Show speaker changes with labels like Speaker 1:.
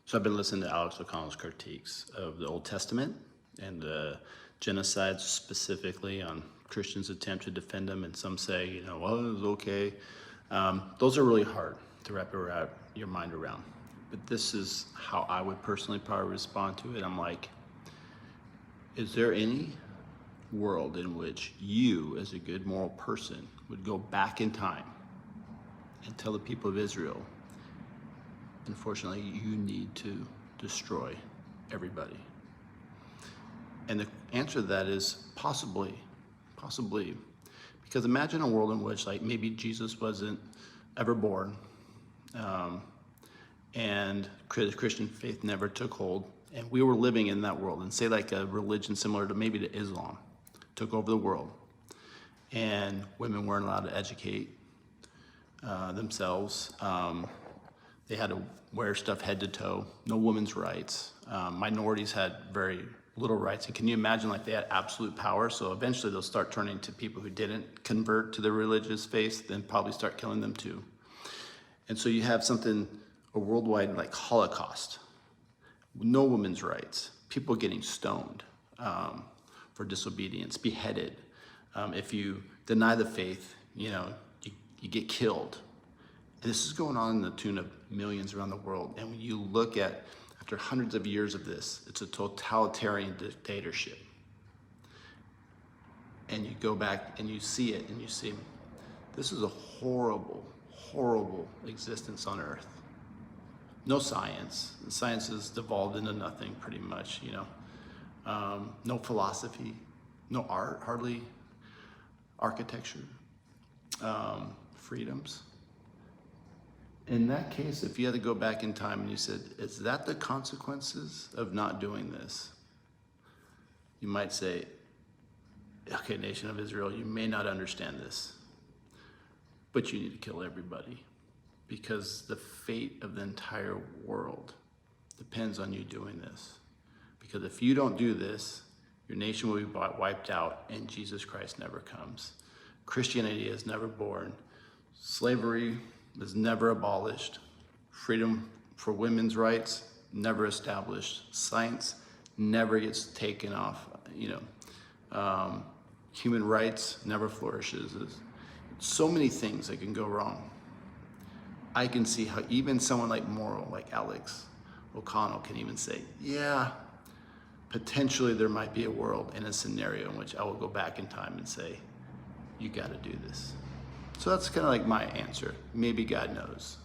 Speaker 1: So I've been listening to Alex O'Connell's critiques of the Old Testament and the genocides specifically on Christians' attempt to defend them. And some say, well, it was okay. Those are really hard to wrap your mind around. But this is how I would personally probably respond to it. I'm like, is there any world in which you, as a good moral person, would go back in time and tell the people of Israel, unfortunately, you need to destroy everybody? And the answer to that is possibly. Because imagine a world in which, like, maybe Jesus wasn't ever born, and the Christian faith never took hold, and we were living in that world, and say like a religion similar to maybe to Islam took over the world, and women weren't allowed to educate themselves. They had to wear stuff head to toe, no women's rights. Minorities had very little rights. And can you imagine, like, they had absolute power? So eventually they'll start turning to people who didn't convert to the religious faith, then probably start killing them too. And so you have a worldwide like Holocaust, no women's rights, people getting stoned for disobedience, beheaded. If you deny the faith, you get killed. And this is going on in the tune of millions around the world. And when you look at, after hundreds of years of this, it's a totalitarian dictatorship. And you go back and you see it and you see, this is a horrible, horrible existence on earth. No science. The science has devolved into nothing pretty much, no philosophy, no art, hardly architecture, freedoms. In that case, if you had to go back in time and you said, is that the consequences of not doing this? You might say, okay, nation of Israel, you may not understand this, but you need to kill everybody, because the fate of the entire world depends on you doing this. Because if you don't do this, your nation will be wiped out and Jesus Christ never comes. Christianity is never born. Slavery was never abolished. Freedom for women's rights, never established. Science never gets taken off. Human rights never flourishes. There's so many things that can go wrong. I can see how even someone like Alex O'Connell can even say, yeah, potentially there might be a world and a scenario in which I will go back in time and say, you got to do this. So that's kind of like my answer. Maybe God knows.